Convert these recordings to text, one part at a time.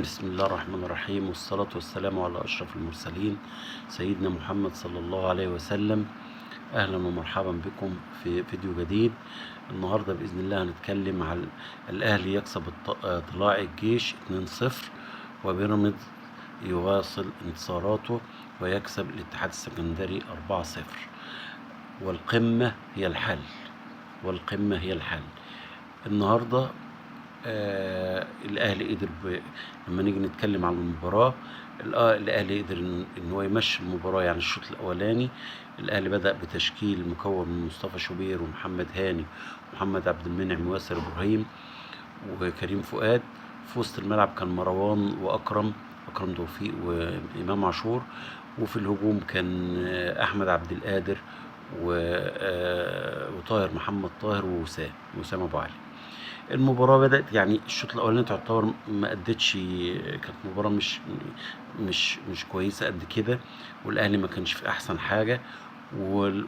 بسم الله الرحمن الرحيم، والصلاة والسلام على أشرف المرسلين سيدنا محمد صلى الله عليه وسلم. أهلا ومرحبا بكم في فيديو جديد. النهاردة بإذن الله هنتكلم على الأهلي يكسب طلائع الجيش 2-0، وبيراميدز يواصل انتصاراته ويكسب الاتحاد السكندري 4-0. والقمة هي الحل، والقمة هي الحل. النهاردة الاهلي قدر لما نيجي نتكلم عن المباراه، الاهلي قدر ان هو يمشي المباراه. يعني الشوط الاولاني الاهلي بدا بتشكيل مكون من مصطفى شوبير ومحمد هاني ومحمد عبد المنعم وياسر ابراهيم وكريم فؤاد. في وسط الملعب كان مروان اكرم توفيق وامام عاشور. وفي الهجوم كان احمد عبد القادر وطاهر محمد طاهر ووسام ابو علي. المباراة بدأت، يعني الشوط الأولاني تعتبر ما أدتش، كانت مباراة مش كويسة قد كده، والأهلي ما كانش في أحسن حاجة.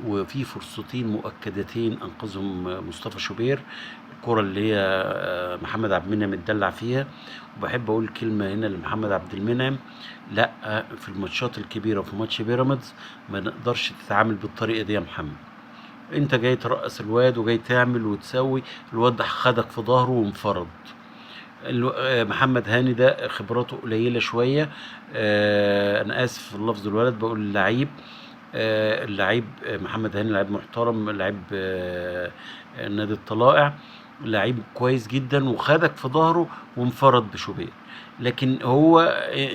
وفي فرصتين مؤكدتين أنقذهم مصطفى شوبير، الكرة اللي هي محمد عبد المنعم اتدلع فيها. وبحب أقول كلمة هنا لمحمد عبد المنعم: لا، في الماتشات الكبيرة وفي ماتش بيراميدز ما نقدرش تتعامل بالطريقة دي يا محمد. انت جاي ترقص الواد وجاي تعمل وتسوي، الواد خدك في ظهره وانفرد. محمد هاني ده خبراته قليله شويه. انا اسف في اللفظ، الولد بقول اللعيب. اللعيب محمد هاني لعيب محترم، لعيب نادي الطلائع، لعيب كويس جدا، وخدك في ظهره وانفرد بشوبير. لكن هو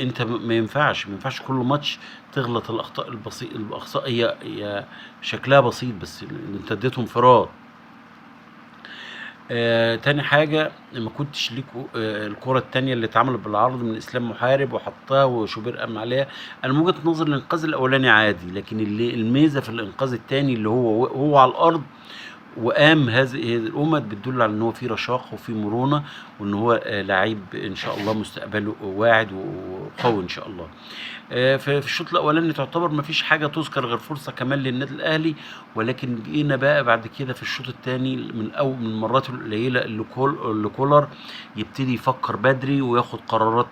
انت ما ينفعش كل ماتش تغلط الاخطاء البسيطه. الاخطاء هي شكلها بسيط، بس انت اديته انفراد. تاني حاجة، ما كنتش ليك الكرة التانية اللي اتعملت بالعرض من اسلام محارب وحطها وشوبير قام عليها. انا من وجهة نظري الانقاذ الاولاني عادي، لكن اللي الميزة في الانقاذ التاني اللي هو على الارض وقام، هذه الامه بتدل على ان هو في رشاقه وفي مرونه، وان هو لعيب ان شاء الله مستقبله واعد وقوي ان شاء الله. في الشوط الاولاني تعتبر ما فيش حاجه تذكر غير فرصه كمان للنادي الاهلي. ولكن جينا بقى بعد كده في الشوط الثاني من المرات القليله اللي كولر يبتدي يفكر بدري وياخد قرارات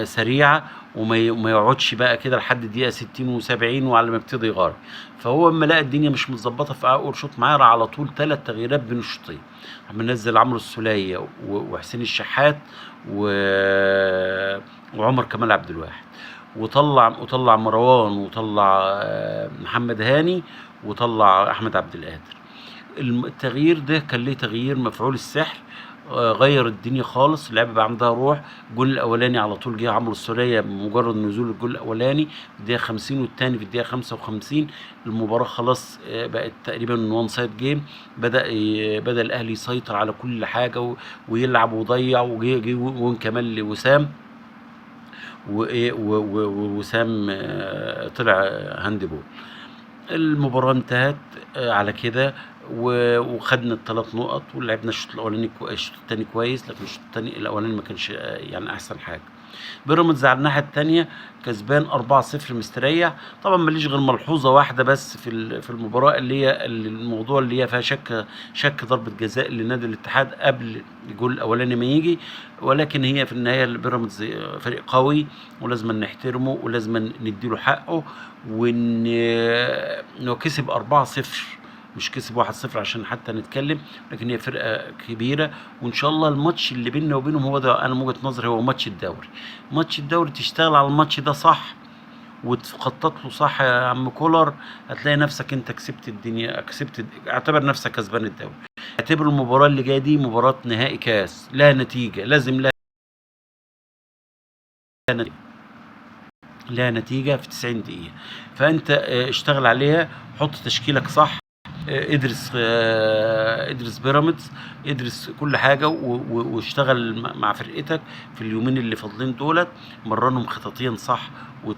سريعه، وما يقعدش بقى كده لحد الدقيقه 60 و70 وعلى ما يبتدي يغير. فهو اما لقى الدنيا مش متظبطه في اول شوط معاه، راح على طول 3 تغييرات بين الشوطين. عم منزل عمرو السوليه وحسين الشحات وعمر كمال عبد الواحد، وطلع مروان، وطلع محمد هاني، وطلع احمد عبد القادر. التغيير ده كان ليه تغيير مفعول السحر. غير الدنيا خالص، اللعبه بقى عندها روح. الجول الاولاني على طول جه عمرو السوليه بمجرد نزول الجول الاولاني في الدقيقه 50، والثاني في الدقيقه 55. المباراه خلاص بقت تقريبا وان سايد جيم. بدا الاهلي يسيطر على كل حاجه ويلعب ويضيع، وجه جون كمان لوسام، ووسام طلع هاند بول. المباراة انتهت على كده، وخدنا ال3 نقط، ولعبنا الشوط الاولاني الشوط الثاني كويس، لكن الشوط الثاني الاولاني ما كانش يعني احسن حاجه. بيراميدز على الناحيه الثانيه كسبان 4-0 مستريح. طبعا ماليش غير ملحوظه واحده بس في المباراه، اللي هي الموضوع اللي هي فيها شك ضربه جزاء لنادي الاتحاد قبل الجول الاولاني ما يجي. ولكن هي في النهايه البيراميدز فريق قوي، ولازم نحترمه ولازم نديله حقه. وان انه كسب 4-0، مش كسب 1-0 عشان حتى نتكلم. لكن هي فرقه كبيره، وان شاء الله الماتش اللي بيننا وبينهم هو ده، انا من وجهه نظري هو ماتش الدوري. ماتش الدوري تشتغل على الماتش ده صح وتخطط له صح يا عم كولر، هتلاقي نفسك انت كسبت الدنيا، اعتبر نفسك كسبان الدوري. اعتبر المباراه اللي جايه دي مباراه نهائي كاس، لها نتيجه، لازم لها نتيجه في 90 دقيقه. فانت اشتغل عليها، حط تشكيلك صح، ادرس بيراميدز، ادرس كل حاجه، واشتغل مع فرقتك في اليومين اللي فاضلين دولت. مرنهم خططيا صح،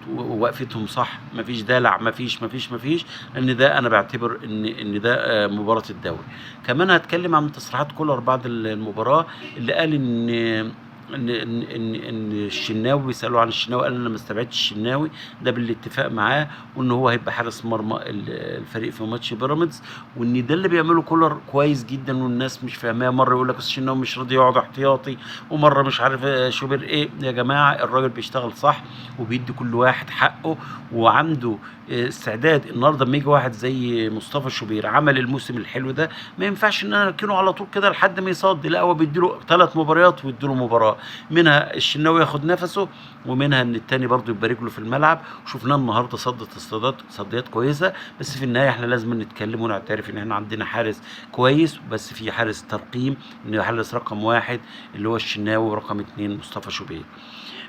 ووقفتهم صح، مفيش دلع، مفيش. لان ده انا بعتبر ان ده مباراه الدوري. كمان هتكلم عن تصريحات كولر بعد المباراه، اللي قال ان ان الشناوي بيسالوا عن الشناوي، قال انا ما استبعدتش الشناوي ده بالاتفاق معاه، وان هو هيبقى حارس مرمى الفريق في ماتش بيراميدز، وان ده اللي بيعمله كولر كويس جدا، والناس مش فاهماه. مره يقول لك الشناوي مش راضي يقعد احتياطي، ومره مش عارف شوبير ايه. يا جماعه الراجل بيشتغل صح وبيدي كل واحد حقه، وعنده استعداد. النهارده لما يجي واحد زي مصطفى شوبير عمل الموسم الحلو ده، ما ينفعش ان انا اركنه على طول كده لحد ما يصد. لا، هو بيديله 3 مباريات ويديله مباراه منها الشناوي ياخد نفسه، ومنها ان التاني برضه يبقى رجله في الملعب. شفناه النهارده صدت صديات كويسه. بس في النهايه احنا لازم نتكلم ونعترف ان احنا عندنا حارس كويس، بس في حارس ترقيم، ان حارس رقم 1 اللي هو الشناوي، ورقم 2 مصطفى شوبير.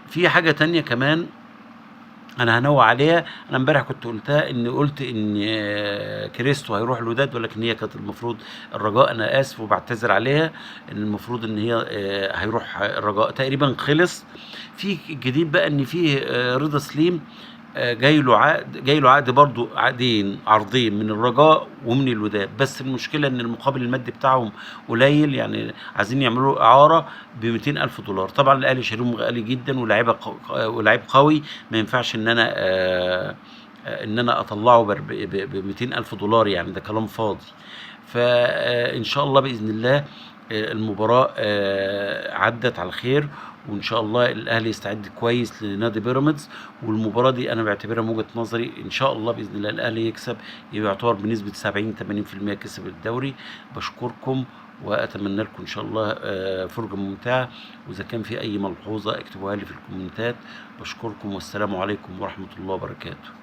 في حاجه تانية كمان انا هنوع عليها. انا امبارح كنت قلتها، ان قلت ان كريستو هيروح الوداد، ولكن هي كانت المفروض الرجاء. انا اسف وبعتذر عليها، ان المفروض ان هي هيروح الرجاء، تقريبا خلص. في جديد بقى ان في رضا سليم جاي له عقد برضه، عرضين من الرجاء ومن الوداد. بس المشكله ان المقابل المادي بتاعهم قليل، يعني عايزين يعملوا اعاره ب 200,000 دولار. طبعا الاهلي شاريهم غالي جدا، ولاعيب قوي. ما ينفعش ان انا اطلعه ب 200,000 دولار، يعني ده كلام فاضي. فان شاء الله باذن الله المباراه عدت على خير، وان شاء الله الاهلي يستعد كويس لنادي بيراميدز. والمباراه دي انا بعتبرها من وجهه نظري ان شاء الله باذن الله الاهلي يكسب، يعتبر بنسبه 70-80% كسب الدوري. بشكركم، واتمنى لكم ان شاء الله فرجه ممتعه. واذا كان في اي ملحوظه اكتبوها لي في الكومنتات. بشكركم، والسلام عليكم ورحمه الله وبركاته.